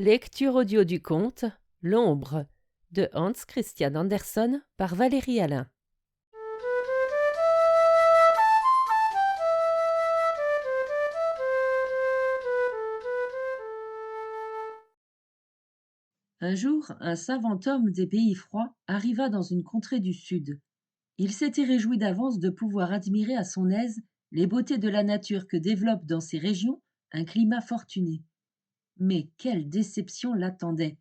Lecture audio du conte L'ombre de Hans Christian Andersen par Valérie Alain. Un jour, un savant homme des pays froids arriva dans une contrée du sud. Il s'était réjoui d'avance de pouvoir admirer à son aise les beautés de la nature que développe dans ces régions un climat fortuné. Mais quelle déception l'attendait!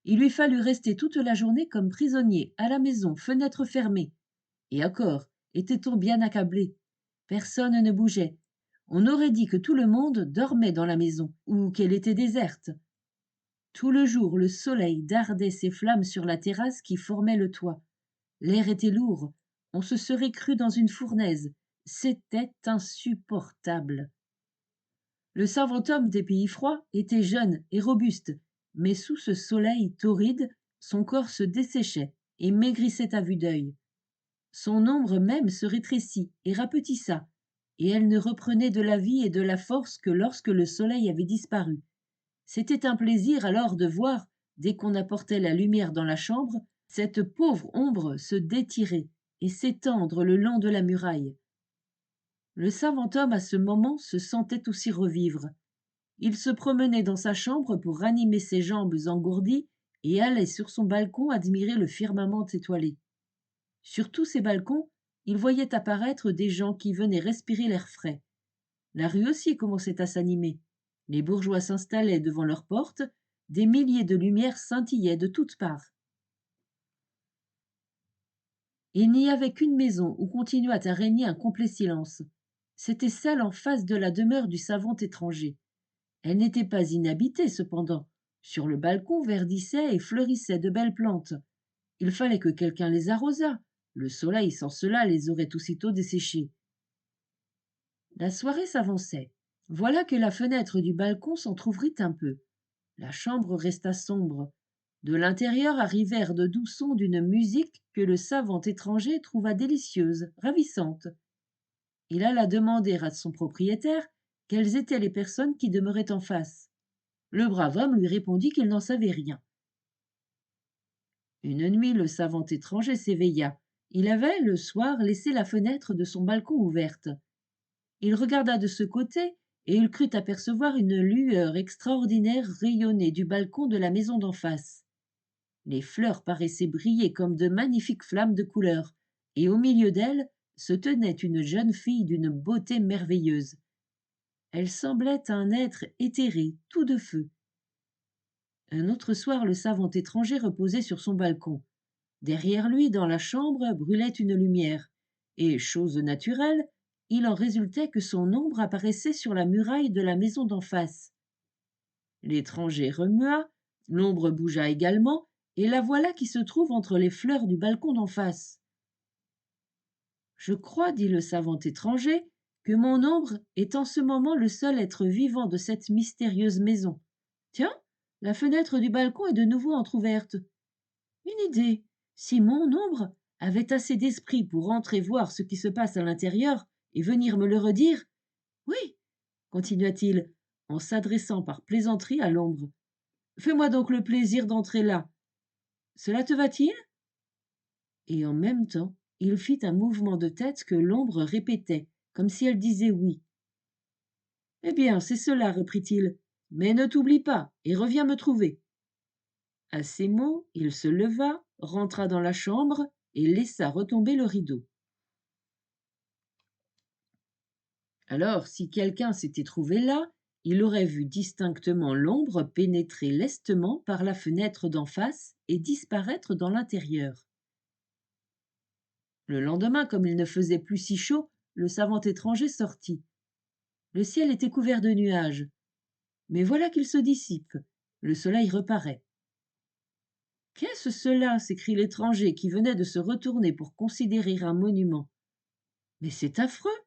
Il lui fallut rester toute la journée comme prisonnier, à la maison, fenêtres fermées. Et encore, était-on bien accablé? Personne ne bougeait. On aurait dit que tout le monde dormait dans la maison, ou qu'elle était déserte. Tout le jour, le soleil dardait ses flammes sur la terrasse qui formait le toit. L'air était lourd, on se serait cru dans une fournaise. C'était insupportable. Le savant homme des pays froids était jeune et robuste, mais sous ce soleil torride, son corps se desséchait et maigrissait à vue d'œil. Son ombre même se rétrécit et rapetissa, et elle ne reprenait de la vie et de la force que lorsque le soleil avait disparu. C'était un plaisir alors de voir, dès qu'on apportait la lumière dans la chambre, cette pauvre ombre se détirer et s'étendre le long de la muraille. Le savant homme à ce moment se sentait aussi revivre. Il se promenait dans sa chambre pour ranimer ses jambes engourdies et allait sur son balcon admirer le firmament étoilé. Sur tous ces balcons, il voyait apparaître des gens qui venaient respirer l'air frais. La rue aussi commençait à s'animer. Les bourgeois s'installaient devant leurs portes, des milliers de lumières scintillaient de toutes parts. Il n'y avait qu'une maison où continuât à régner un complet silence. C'était celle en face de la demeure du savant étranger. Elle n'était pas inhabitée, cependant. Sur le balcon verdissaient et fleurissaient de belles plantes. Il fallait que quelqu'un les arrosât. Le soleil, sans cela, les aurait aussitôt desséchées. La soirée s'avançait. Voilà que la fenêtre du balcon s'entr'ouvrit un peu. La chambre resta sombre. De l'intérieur arrivèrent de doux sons d'une musique que le savant étranger trouva délicieuse, ravissante. Il alla demander à son propriétaire quelles étaient les personnes qui demeuraient en face. Le brave homme lui répondit qu'il n'en savait rien. Une nuit, le savant étranger s'éveilla. Il avait, le soir, laissé la fenêtre de son balcon ouverte. Il regarda de ce côté, et il crut apercevoir une lueur extraordinaire rayonner du balcon de la maison d'en face. Les fleurs paraissaient briller comme de magnifiques flammes de couleur, et au milieu d'elles se tenait une jeune fille d'une beauté merveilleuse. Elle semblait un être éthéré, tout de feu. Un autre soir, le savant étranger reposait sur son balcon. Derrière lui, dans la chambre, brûlait une lumière, et, chose naturelle, il en résultait que son ombre apparaissait sur la muraille de la maison d'en face. L'étranger remua, l'ombre bougea également, et la voilà qui se trouve entre les fleurs du balcon d'en face. Je crois, dit le savant étranger, que mon ombre est en ce moment le seul être vivant de cette mystérieuse maison. Tiens, la fenêtre du balcon est de nouveau entr'ouverte. Une idée. Si mon ombre avait assez d'esprit pour entrer voir ce qui se passe à l'intérieur et venir me le redire. Oui, continua-t-il, en s'adressant par plaisanterie à l'ombre. Fais-moi donc le plaisir d'entrer là. Cela te va-t-il? Et en même temps, il fit un mouvement de tête que l'ombre répétait, comme si elle disait oui. Eh bien, c'est cela, reprit-il. Mais ne t'oublie pas et reviens me trouver. À ces mots, il se leva, rentra dans la chambre et laissa retomber le rideau. Alors, si quelqu'un s'était trouvé là, il aurait vu distinctement l'ombre pénétrer lestement par la fenêtre d'en face et disparaître dans l'intérieur. Le lendemain, comme il ne faisait plus si chaud, le savant étranger sortit. Le ciel était couvert de nuages. Mais voilà qu'il se dissipe. Le soleil reparaît. Qu'est-ce cela? S'écrie l'étranger qui venait de se retourner pour considérer un monument. Mais c'est affreux!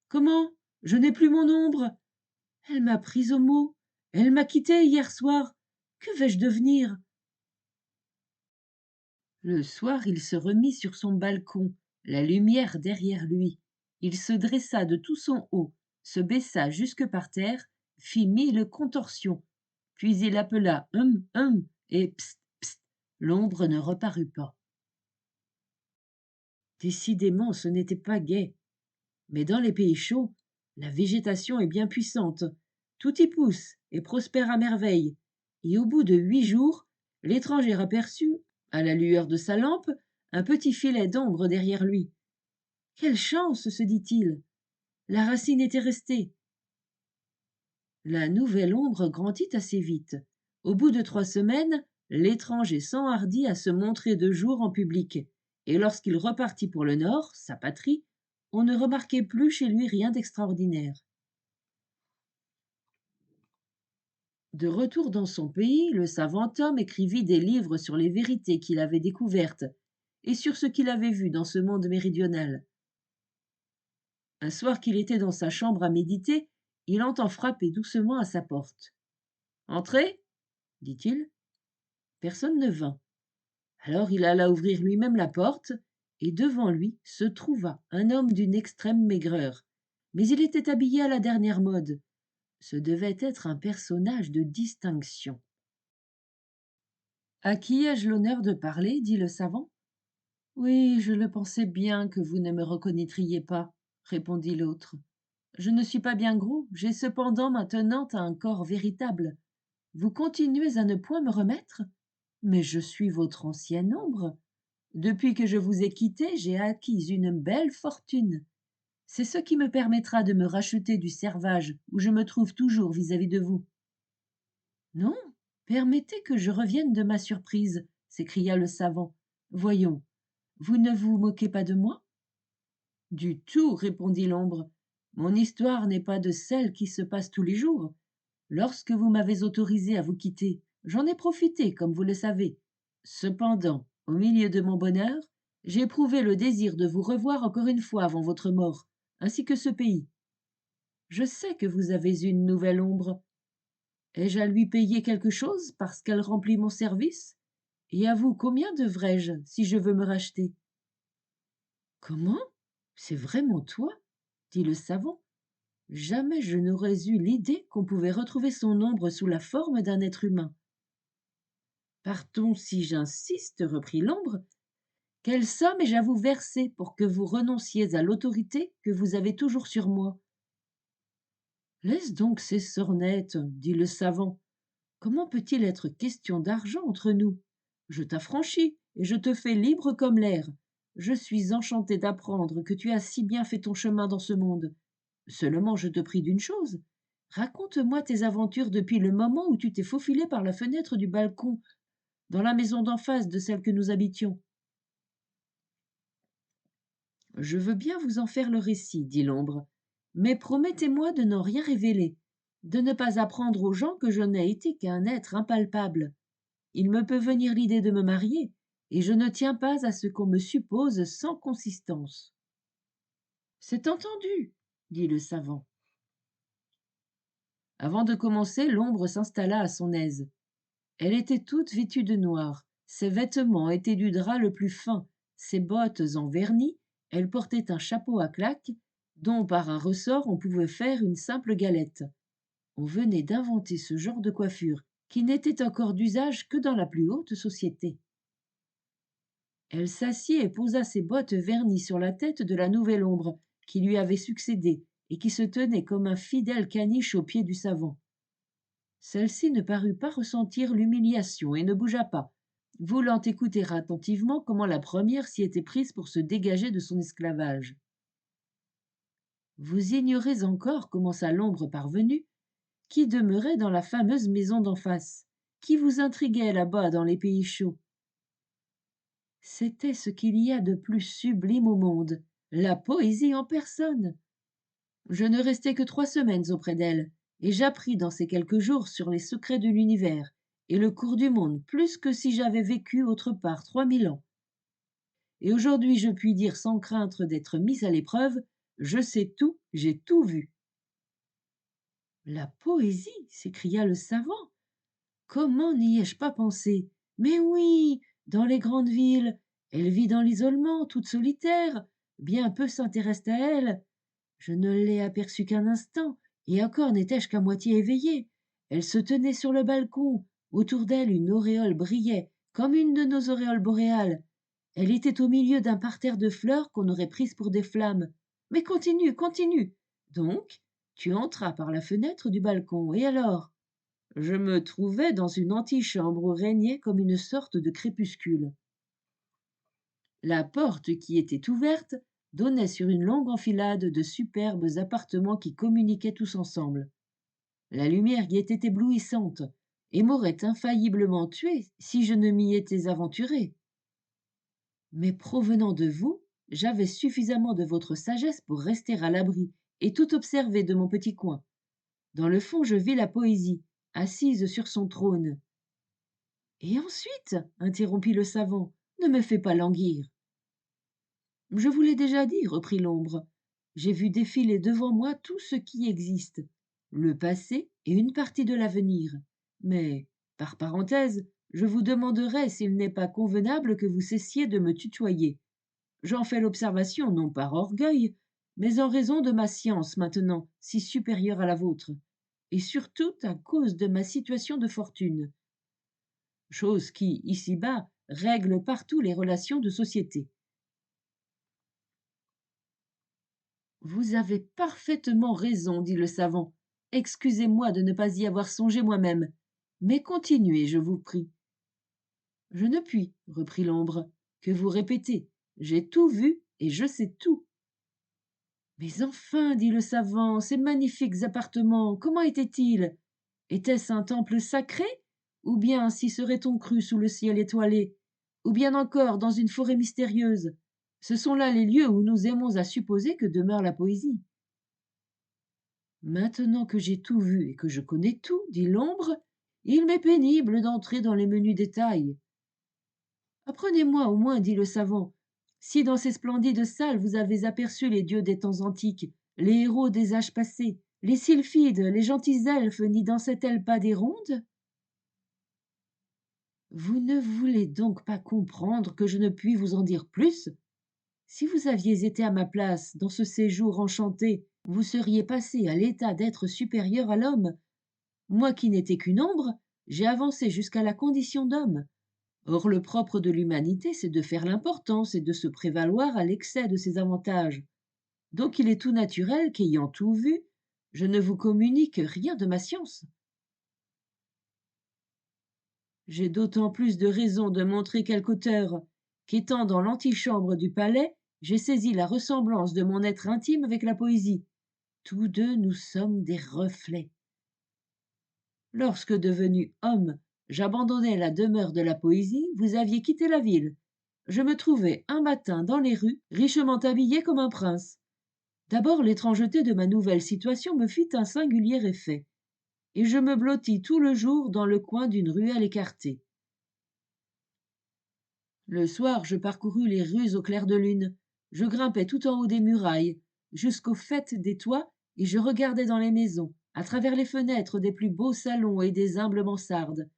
Comment? Je n'ai plus mon ombre! Elle m'a pris au mot. Elle m'a quitté hier soir. Que vais-je devenir? Le soir, il se remit sur son balcon, la lumière derrière lui. Il se dressa de tout son haut, se baissa jusque par terre, fit mille contorsions. puis il appela hum, et psst, psst, l'ombre ne reparut pas. Décidément, ce n'était pas gai. Mais dans les pays chauds, la végétation est bien puissante. Tout y pousse et prospère à merveille. Et au bout de 8 jours, l'étranger aperçut, à la lueur de sa lampe, un petit filet d'ombre derrière lui. Quelle chance, se dit-il. La racine était restée. La nouvelle ombre grandit assez vite. Au bout de 3 semaines, l'étranger s'enhardit à se montrer de jour en public, et lorsqu'il repartit pour le nord, sa patrie, on ne remarquait plus chez lui rien d'extraordinaire. De retour dans son pays, le savant homme écrivit des livres sur les vérités qu'il avait découvertes et sur ce qu'il avait vu dans ce monde méridional. Un soir qu'il était dans sa chambre à méditer, il entend frapper doucement à sa porte. « Entrez » dit-il. Personne ne vint. Alors il alla ouvrir lui-même la porte, et devant lui se trouva un homme d'une extrême maigreur. Mais il était habillé à la dernière mode. Ce devait être un personnage de distinction. « À qui ai-je l'honneur de parler » dit le savant. « Oui, je le pensais bien que vous ne me reconnaîtriez pas, » répondit l'autre. « Je ne suis pas bien gros, j'ai cependant maintenant un corps véritable. Vous continuez à ne point me remettre ? Mais je suis votre ancienne ombre. Depuis que je vous ai quitté, j'ai acquis une belle fortune. C'est ce qui me permettra de me racheter du servage où je me trouve toujours vis-à-vis de vous. » « Non, permettez que je revienne de ma surprise, » s'écria le savant. « Voyons, vous ne vous moquez pas de moi ? » « Du tout, » répondit l'ombre. « Mon histoire n'est pas de celle qui se passe tous les jours. Lorsque vous m'avez autorisé à vous quitter, j'en ai profité, comme vous le savez. Cependant, au milieu de mon bonheur, j'ai éprouvé le désir de vous revoir encore une fois avant votre mort, ainsi que ce pays. Je sais que vous avez une nouvelle ombre. Ai-je à lui payer quelque chose parce qu'elle remplit mon service ? Et à vous, combien devrais-je si je veux me racheter ? » « Comment ? C'est vraiment toi ?» dit le savant. « Jamais je n'aurais eu l'idée qu'on pouvait retrouver son ombre sous la forme d'un être humain. »« Partons si j'insiste, » reprit l'ombre. « Quelle somme ai-je à vous verser pour que vous renonciez à l'autorité que vous avez toujours sur moi ? » « Laisse donc ces sornettes, » dit le savant. « Comment peut-il être question d'argent entre nous ? Je t'affranchis et je te fais libre comme l'air. Je suis enchanté d'apprendre que tu as si bien fait ton chemin dans ce monde. Seulement je te prie d'une chose. Raconte-moi tes aventures depuis le moment où tu t'es faufilé par la fenêtre du balcon dans la maison d'en face de celle que nous habitions. »« Je veux bien vous en faire le récit, » dit l'ombre, « mais promettez-moi de n'en rien révéler, de ne pas apprendre aux gens que je n'ai été qu'un être impalpable. Il me peut venir l'idée de me marier, et je ne tiens pas à ce qu'on me suppose sans consistance. »« C'est entendu, » dit le savant. Avant de commencer, l'ombre s'installa à son aise. Elle était toute vêtue de noir, ses vêtements étaient du drap le plus fin, ses bottes en vernis, elle portait un chapeau à claques, dont par un ressort on pouvait faire une simple galette. On venait d'inventer ce genre de coiffure, qui n'était encore d'usage que dans la plus haute société. Elle s'assit et posa ses bottes vernies sur la tête de la nouvelle ombre, qui lui avait succédé, et qui se tenait comme un fidèle caniche aux pieds du savant. Celle-ci ne parut pas ressentir l'humiliation et ne bougea pas, voulant écouter attentivement comment la première s'y était prise pour se dégager de son esclavage. « Vous ignorez encore, » commença l'ombre parvenue, « qui demeurait dans la fameuse maison d'en face, qui vous intriguait là-bas dans les pays chauds. C'était ce qu'il y a de plus sublime au monde, la poésie en personne. Je ne restai que 3 semaines auprès d'elle, et j'appris dans ces quelques jours sur les secrets de l'univers et le cours du monde plus que si j'avais vécu autre part 3000 ans. Et aujourd'hui je puis dire sans craindre d'être mise à l'épreuve, je sais tout, j'ai tout vu. » « La poésie » s'écria le savant. « Comment n'y ai-je pas pensé ? Mais oui, dans les grandes villes, elle vit dans l'isolement, toute solitaire, bien peu s'intéressent à elle. Je ne l'ai aperçue qu'un instant, et encore n'étais-je qu'à moitié éveillée. Elle se tenait sur le balcon. Autour d'elle, une auréole brillait, comme une de nos auréoles boréales. Elle était au milieu d'un parterre de fleurs qu'on aurait prises pour des flammes. Mais continue, continue. Donc, tu entras par la fenêtre du balcon, et alors? Je me trouvais dans une antichambre où régnait comme une sorte de crépuscule. La porte qui était ouverte donnait sur une longue enfilade de superbes appartements qui communiquaient tous ensemble. La lumière y était éblouissante et m'aurait infailliblement tué si je ne m'y étais aventuré. Mais provenant de vous, j'avais suffisamment de votre sagesse pour rester à l'abri et tout observer de mon petit coin. Dans le fond, je vis la poésie, assise sur son trône. Et ensuite, interrompit le savant, ne me fais pas languir. Je vous l'ai déjà dit, reprit l'ombre. J'ai vu défiler devant moi tout ce qui existe, le passé et une partie de l'avenir. Mais, par parenthèse, je vous demanderai s'il n'est pas convenable que vous cessiez de me tutoyer. J'en fais l'observation non par orgueil, mais en raison de ma science maintenant, si supérieure à la vôtre, et surtout à cause de ma situation de fortune, chose qui, ici-bas, règle partout les relations de société. Vous avez parfaitement raison, dit le savant. Excusez-moi de ne pas y avoir songé moi-même. Mais continuez, je vous prie. Je ne puis, reprit l'ombre, que vous répéter. J'ai tout vu et je sais tout. Mais enfin, dit le savant, ces magnifiques appartements, comment étaient-ils? Était-ce un temple sacré? Ou bien s'y serait-on cru sous le ciel étoilé? Ou bien encore dans une forêt mystérieuse? Ce sont là les lieux où nous aimons à supposer que demeure la poésie. Maintenant que j'ai tout vu et que je connais tout, dit l'ombre, il m'est pénible d'entrer dans les menus détails. Apprenez-moi au moins, dit le savant, si dans ces splendides salles vous avez aperçu les dieux des temps antiques, les héros des âges passés, les sylphides, les gentils elfes, n'y dansaient-elles pas des rondes? Vous ne voulez donc pas comprendre que je ne puis vous en dire plus? Si vous aviez été à ma place dans ce séjour enchanté, vous seriez passé à l'état d'être supérieur à l'homme. Moi qui n'étais qu'une ombre, j'ai avancé jusqu'à la condition d'homme. Or le propre de l'humanité, c'est de faire l'importance et de se prévaloir à l'excès de ses avantages. Donc il est tout naturel qu'ayant tout vu, je ne vous communique rien de ma science. J'ai d'autant plus de raison de montrer quelque auteur qu'étant dans l'antichambre du palais, j'ai saisi la ressemblance de mon être intime avec la poésie. Tous deux nous sommes des reflets. Lorsque devenu homme, j'abandonnai la demeure de la poésie, vous aviez quitté la ville. Je me trouvai un matin dans les rues, richement habillé comme un prince. D'abord l'étrangeté de ma nouvelle situation me fit un singulier effet, et je me blottis tout le jour dans le coin d'une ruelle écartée. Le soir, je parcourus les rues au clair de lune. Je grimpai tout en haut des murailles, jusqu'au faîte des toits, et je regardais dans les maisons, à travers les fenêtres des plus beaux salons et des humbles mansardes.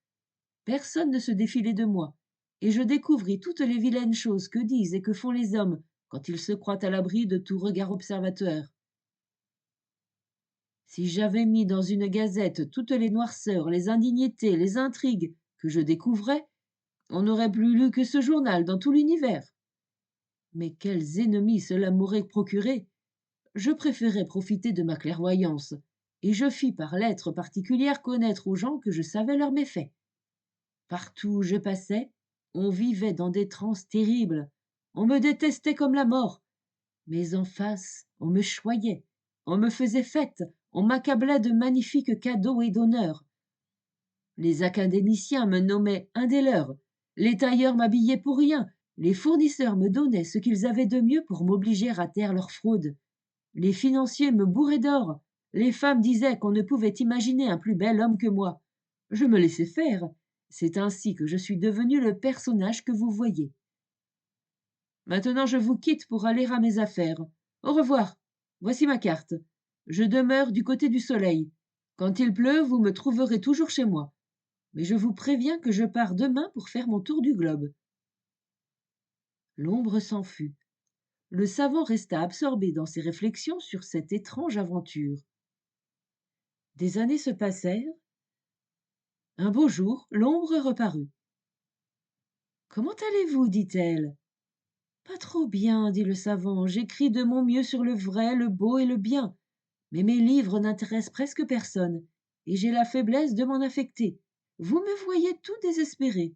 Personne ne se défilait de moi, et je découvris toutes les vilaines choses que disent et que font les hommes quand ils se croient à l'abri de tout regard observateur. Si j'avais mis dans une gazette toutes les noirceurs, les indignités, les intrigues que je découvrais, on n'aurait plus lu que ce journal dans tout l'univers. Mais quels ennemis cela m'aurait procuré! Je préférais profiter de ma clairvoyance, et je fis par lettres particulières connaître aux gens que je savais leurs méfaits. Partout où je passais, on vivait dans des transes terribles, on me détestait comme la mort, mais en face, on me choyait, on me faisait fête, on m'accablait de magnifiques cadeaux et d'honneurs. Les académiciens me nommaient un des leurs, les tailleurs m'habillaient pour rien, les fournisseurs me donnaient ce qu'ils avaient de mieux pour m'obliger à taire leur fraude. Les financiers me bourraient d'or, les femmes disaient qu'on ne pouvait imaginer un plus bel homme que moi. Je me laissais faire. C'est ainsi que je suis devenu le personnage que vous voyez. Maintenant je vous quitte pour aller à mes affaires. Au revoir. Voici ma carte. Je demeure du côté du soleil. Quand il pleut, vous me trouverez toujours chez moi. Mais je vous préviens que je pars demain pour faire mon tour du globe. L'ombre s'en fut. Le savant resta absorbé dans ses réflexions sur cette étrange aventure. Des années se passèrent, Un beau jour, l'ombre reparut. Comment allez-vous dit-elle. Pas trop bien, dit le savant. J'écris de mon mieux sur le vrai, le beau et le bien. Mais mes livres n'intéressent presque personne, et j'ai la faiblesse de m'en affecter. Vous me voyez tout désespéré.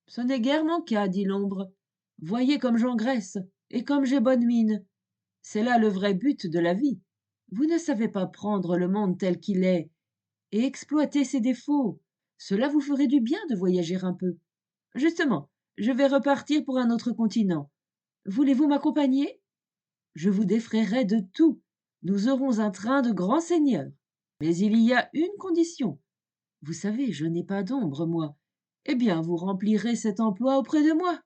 Ce n'est guère mon cas, dit l'ombre. Voyez comme j'engraisse, et comme j'ai bonne mine. C'est là le vrai but de la vie. Vous ne savez pas prendre le monde tel qu'il est, et exploiter ses défauts. Cela vous ferait du bien de voyager un peu. Justement, je vais repartir pour un autre continent. Voulez-vous m'accompagner? Je vous défrayerai de tout. Nous aurons un train de grands seigneurs. Mais il y a une condition. Vous savez, je n'ai pas d'ombre, moi. Eh bien, vous remplirez cet emploi auprès de moi.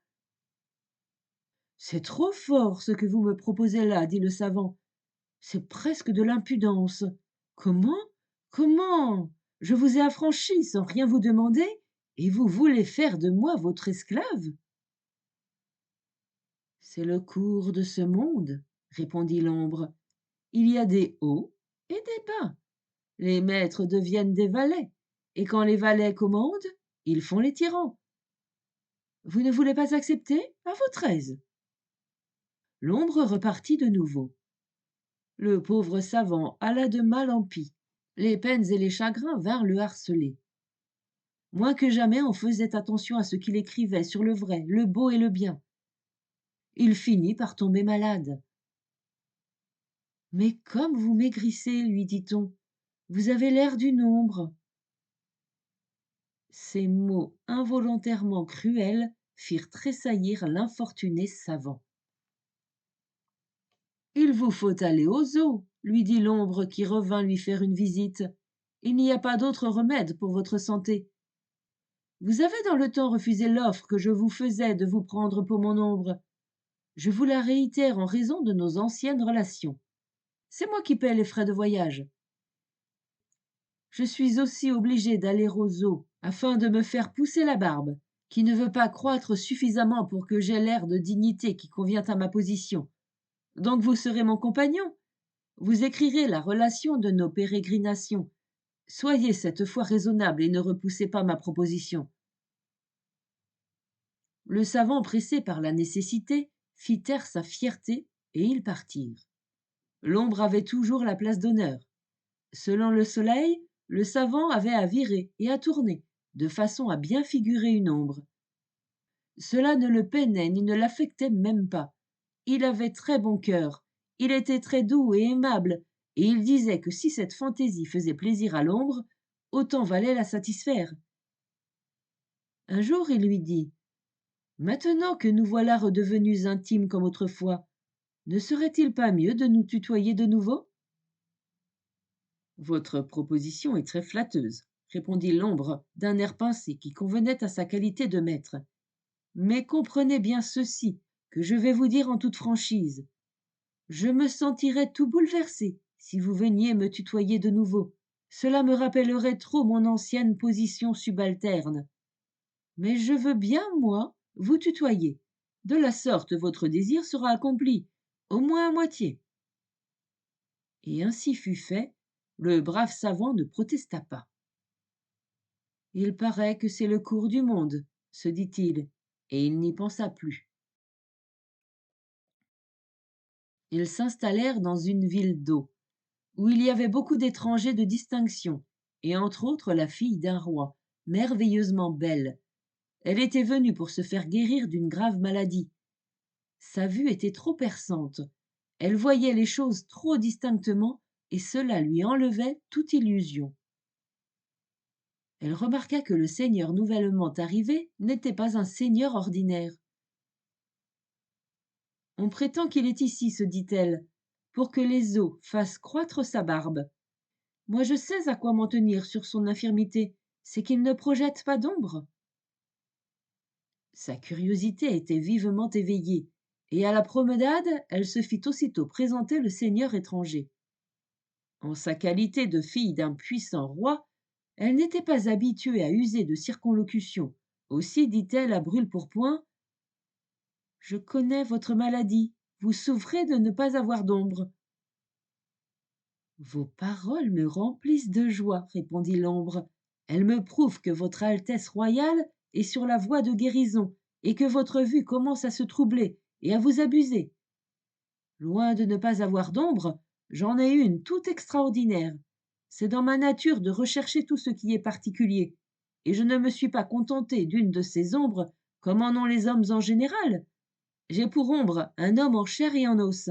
C'est trop fort ce que vous me proposez là, dit le savant. C'est presque de l'impudence. Comment? Comment? Je vous ai affranchi sans rien vous demander, et vous voulez faire de moi votre esclave? C'est le cours de ce monde, répondit l'ombre. Il y a des hauts et des bas. Les maîtres deviennent des valets, et quand les valets commandent, ils font les tyrans. Vous ne voulez pas accepter? À votre aise. L'ombre repartit de nouveau. Le pauvre savant alla de mal en pis. Les peines et les chagrins vinrent le harceler. Moins que jamais on faisait attention à ce qu'il écrivait sur le vrai, le beau et le bien. Il finit par tomber malade. Mais comme vous maigrissez, lui dit-on, vous avez l'air d'une ombre. Ces mots involontairement cruels firent tressaillir l'infortuné savant. Il vous faut aller aux eaux, lui dit l'ombre qui revint lui faire une visite. Il n'y a pas d'autre remède pour votre santé. Vous avez dans le temps refusé l'offre que je vous faisais de vous prendre pour mon ombre. Je vous la réitère en raison de nos anciennes relations. C'est moi qui paie les frais de voyage. Je suis aussi obligé d'aller aux eaux afin de me faire pousser la barbe, qui ne veut pas croître suffisamment pour que j'aie l'air de dignité qui convient à ma position. Donc vous serez mon compagnon. Vous écrirez la relation de nos pérégrinations. Soyez cette fois raisonnable et ne repoussez pas ma proposition. Le savant, pressé par la nécessité, fit taire sa fierté et ils partirent. L'ombre avait toujours la place d'honneur. Selon le soleil, le savant avait à virer et à tourner, de façon à bien figurer une ombre. Cela ne le peinait ni ne l'affectait même pas. Il avait très bon cœur, il était très doux et aimable, et il disait que si cette fantaisie faisait plaisir à l'ombre, autant valait la satisfaire. Un jour il lui dit: Maintenant que nous voilà redevenus intimes comme autrefois, ne serait-il pas mieux de nous tutoyer de nouveau? Votre proposition est très flatteuse, répondit l'ombre d'un air pincé qui convenait à sa qualité de maître. Mais comprenez bien ceci, que je vais vous dire en toute franchise. Je me sentirais tout bouleversé si vous veniez me tutoyer de nouveau. Cela me rappellerait trop mon ancienne position subalterne. Mais je veux bien, moi, vous tutoyer. De la sorte, votre désir sera accompli, au moins à moitié. Et ainsi fut fait, le brave savant ne protesta pas. Il paraît que c'est le cours du monde, se dit-il, et il n'y pensa plus. Ils s'installèrent dans une ville d'eau, où il y avait beaucoup d'étrangers de distinction, et entre autres la fille d'un roi, merveilleusement belle. Elle était venue pour se faire guérir d'une grave maladie. Sa vue était trop perçante, elle voyait les choses trop distinctement, et cela lui enlevait toute illusion. Elle remarqua que le seigneur nouvellement arrivé n'était pas un seigneur ordinaire. On prétend qu'il est ici, se dit-elle, pour que les eaux fassent croître sa barbe. Moi je sais à quoi m'en tenir sur son infirmité, c'est qu'il ne projette pas d'ombre. Sa curiosité était vivement éveillée, et à la promenade, elle se fit aussitôt présenter le seigneur étranger. En sa qualité de fille d'un puissant roi, elle n'était pas habituée à user de circonlocution. Aussi dit-elle à brûle-pourpoint: Je connais votre maladie, vous souffrez de ne pas avoir d'ombre. Vos paroles me remplissent de joie, répondit l'ombre. Elles me prouvent que votre Altesse royale est sur la voie de guérison et que votre vue commence à se troubler et à vous abuser. Loin de ne pas avoir d'ombre, j'en ai une toute extraordinaire. C'est dans ma nature de rechercher tout ce qui est particulier, et je ne me suis pas contenté d'une de ces ombres comme en ont les hommes en général. J'ai pour ombre un homme en chair et en os.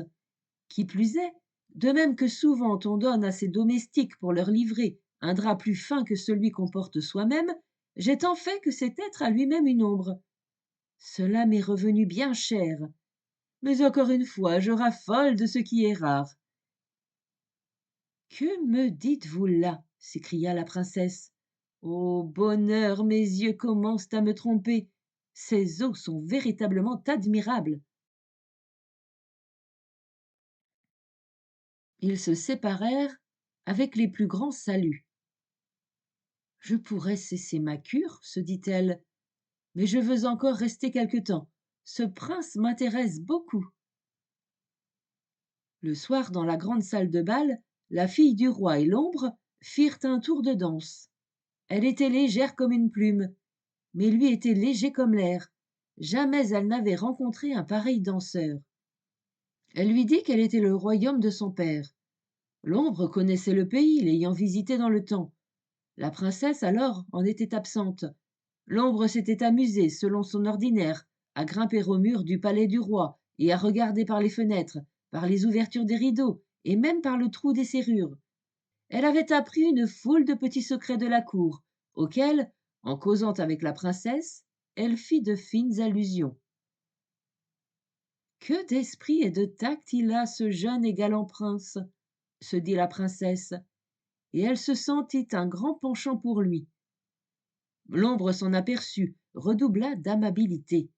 Qui plus est, de même que souvent on donne à ses domestiques pour leur livrer un drap plus fin que celui qu'on porte soi-même, j'ai tant fait que cet être a lui-même une ombre. Cela m'est revenu bien cher. Mais encore une fois, je raffole de ce qui est rare. Que me dites-vous là? S'écria la princesse. Ô bonheur, mes yeux commencent à me tromper. Ces os sont véritablement admirables. Ils se séparèrent avec les plus grands saluts. Je pourrais cesser ma cure, se dit-elle, mais je veux encore rester quelque temps. Ce prince m'intéresse beaucoup. Le soir, dans la grande salle de bal, la fille du roi et l'ombre firent un tour de danse. Elle était légère comme une plume, mais lui était léger comme l'air. Jamais elle n'avait rencontré un pareil danseur. Elle lui dit quel était le royaume de son père. L'ombre connaissait le pays, l'ayant visité dans le temps. La princesse, alors, en était absente. L'ombre s'était amusée, selon son ordinaire, à grimper au mur du palais du roi et à regarder par les fenêtres, par les ouvertures des rideaux et même par le trou des serrures. Elle avait appris une foule de petits secrets de la cour, auxquels, en causant avec la princesse, elle fit de fines allusions. Que d'esprit et de tact il a, ce jeune et galant prince, se dit la princesse, et elle se sentit un grand penchant pour lui. L'ombre s'en aperçut, redoubla d'amabilité.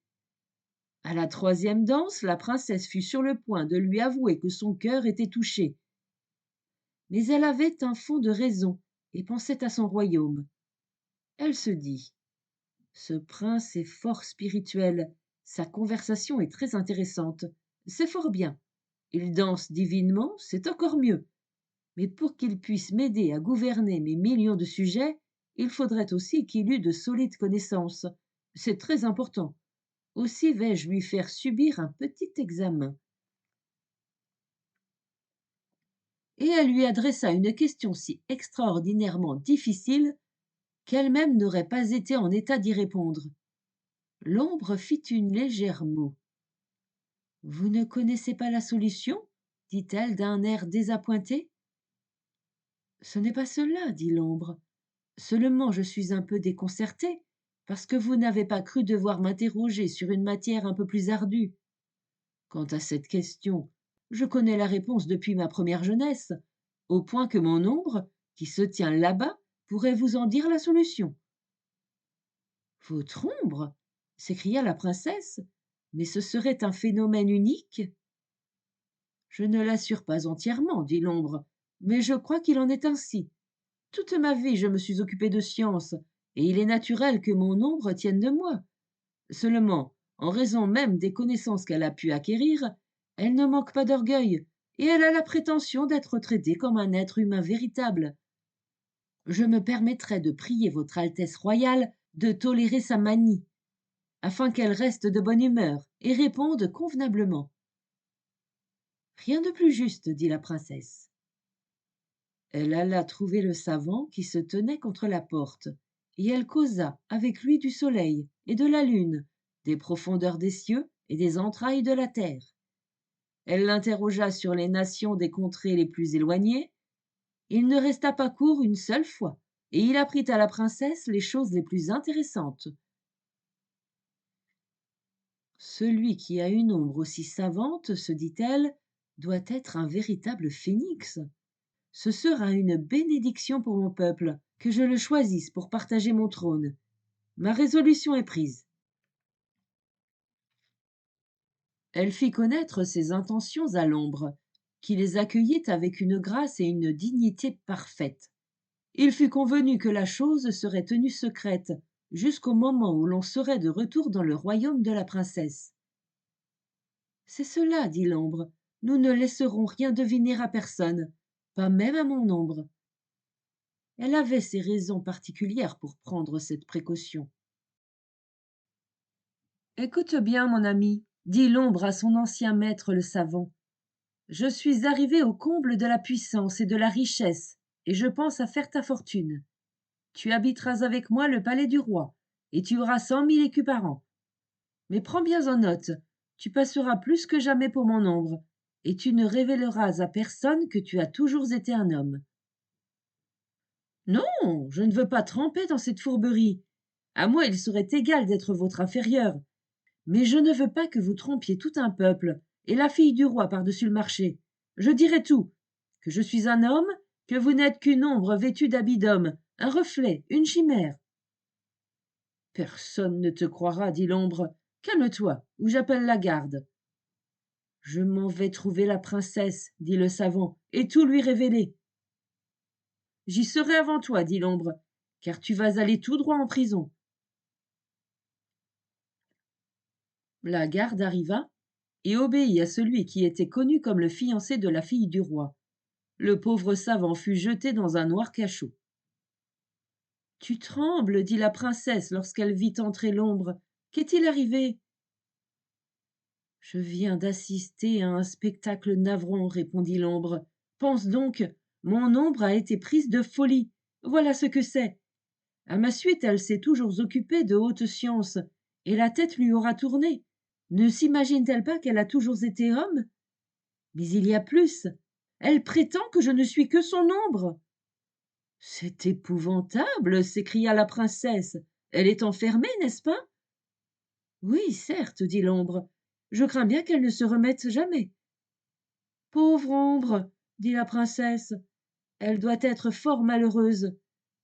À la troisième danse, la princesse fut sur le point de lui avouer que son cœur était touché. Mais elle avait un fond de raison et pensait à son royaume. Elle se dit: ce prince est fort spirituel, sa conversation est très intéressante, c'est fort bien. Il danse divinement, c'est encore mieux. Mais pour qu'il puisse m'aider à gouverner mes millions de sujets, il faudrait aussi qu'il eût de solides connaissances. C'est très important. Aussi vais-je lui faire subir un petit examen. Et elle lui adressa une question si extraordinairement difficile qu'elle-même n'aurait pas été en état d'y répondre. L'ombre fit une légère moue. Vous ne connaissez pas la solution? Dit-elle d'un air désappointé. Ce n'est pas cela, dit l'ombre. Seulement je suis un peu déconcertée, parce que vous n'avez pas cru devoir m'interroger sur une matière un peu plus ardue. Quant à cette question, je connais la réponse depuis ma première jeunesse, au point que mon ombre, qui se tient là-bas, pourrait vous en dire la solution. Votre ombre? S'écria la princesse. Mais ce serait un phénomène unique? Je ne l'assure pas entièrement, dit l'ombre, mais je crois qu'il en est ainsi. Toute ma vie, je me suis occupée de science, et il est naturel que mon ombre tienne de moi. Seulement, en raison même des connaissances qu'elle a pu acquérir, elle ne manque pas d'orgueil, et elle a la prétention d'être traitée comme un être humain véritable. Je me permettrai de prier votre Altesse royale de tolérer sa manie, afin qu'elle reste de bonne humeur et réponde convenablement. Rien de plus juste, dit la princesse. Elle alla trouver le savant qui se tenait contre la porte, et elle causa avec lui du soleil et de la lune, des profondeurs des cieux et des entrailles de la terre. Elle l'interrogea sur les nations des contrées les plus éloignées. Il ne resta pas court une seule fois, et il apprit à la princesse les choses les plus intéressantes. Celui qui a une ombre aussi savante, se dit-elle, doit être un véritable phénix. Ce sera une bénédiction pour mon peuple, que je le choisisse pour partager mon trône. Ma résolution est prise. Elle fit connaître ses intentions à l'ombre, qui les accueillit avec une grâce et une dignité parfaites. Il fut convenu que la chose serait tenue secrète jusqu'au moment où l'on serait de retour dans le royaume de la princesse. C'est cela, dit l'ombre, nous ne laisserons rien deviner à personne. pas même à mon ombre. Elle avait ses raisons particulières pour prendre cette précaution. Écoute bien, mon ami, dit l'ombre à son ancien maître le savant. Je suis arrivé au comble de la puissance et de la richesse, et je pense à faire ta fortune. Tu habiteras avec moi le palais du roi, et tu auras 100 000 écus par an. Mais prends bien en note, tu passeras plus que jamais pour mon ombre, et tu ne révéleras à personne que tu as toujours été un homme. Non, je ne veux pas tremper dans cette fourberie. À moi, il serait égal d'être votre inférieur. Mais je ne veux pas que vous trompiez tout un peuple, et la fille du roi par-dessus le marché. Je dirai tout, que je suis un homme, que vous n'êtes qu'une ombre vêtue d'habits d'homme, un reflet, une chimère. Personne ne te croira, dit l'ombre. Calme-toi, ou j'appelle la garde. Je m'en vais trouver la princesse, dit le savant, et tout lui révéler. J'y serai avant toi, dit l'ombre, car tu vas aller tout droit en prison. La garde arriva et obéit à celui qui était connu comme le fiancé de la fille du roi. Le pauvre savant fut jeté dans un noir cachot. Tu trembles, dit la princesse lorsqu'elle vit entrer l'ombre. Qu'est-il arrivé? Je viens d'assister à un spectacle navrant, répondit l'ombre. Pense donc, mon ombre a été prise de folie. Voilà ce que c'est. À ma suite, elle s'est toujours occupée de hautes sciences, et la tête lui aura tourné. Ne s'imagine-t-elle pas qu'elle a toujours été homme? Mais il y a plus. Elle prétend que je ne suis que son ombre. C'est épouvantable, s'écria la princesse. Elle est enfermée, n'est-ce pas? Oui, certes, dit l'ombre. Je crains bien qu'elle ne se remette jamais. Pauvre ombre, dit la princesse, elle doit être fort malheureuse.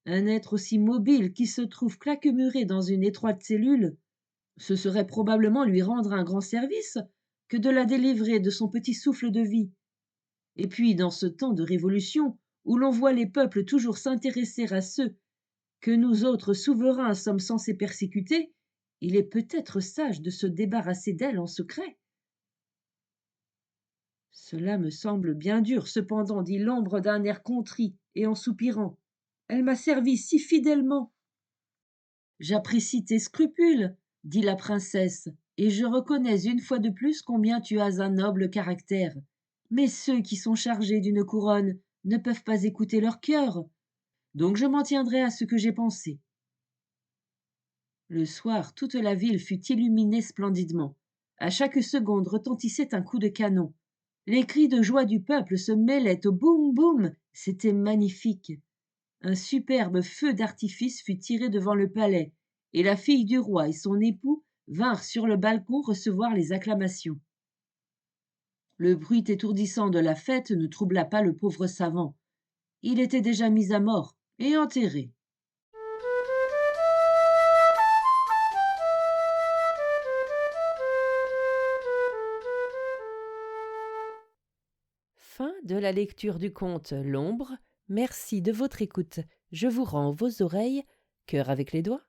Un être aussi mobile qui se trouve claquemuré dans une étroite cellule, ce serait probablement lui rendre un grand service que de la délivrer de son petit souffle de vie. Et puis, dans ce temps de révolution, où l'on voit les peuples toujours s'intéresser à ceux que nous autres souverains sommes censés persécuter, il est peut-être sage de se débarrasser d'elle en secret. Cela me semble bien dur, cependant, dit l'ombre d'un air contrit et en soupirant. Elle m'a servi si fidèlement. J'apprécie tes scrupules, dit la princesse, et je reconnais une fois de plus combien tu as un noble caractère. Mais ceux qui sont chargés d'une couronne ne peuvent pas écouter leur cœur. Donc je m'en tiendrai à ce que j'ai pensé. Le soir, toute la ville fut illuminée splendidement. À chaque seconde retentissait un coup de canon. Les cris de joie du peuple se mêlaient au boum-boum. C'était magnifique. Un superbe feu d'artifice fut tiré devant le palais, et la fille du roi et son époux vinrent sur le balcon recevoir les acclamations. Le bruit étourdissant de la fête ne troubla pas le pauvre savant. Il était déjà mis à mort et enterré. Fin de la lecture du conte L'ombre. Merci de votre écoute. Je vous rends vos oreilles. Cœur avec les doigts.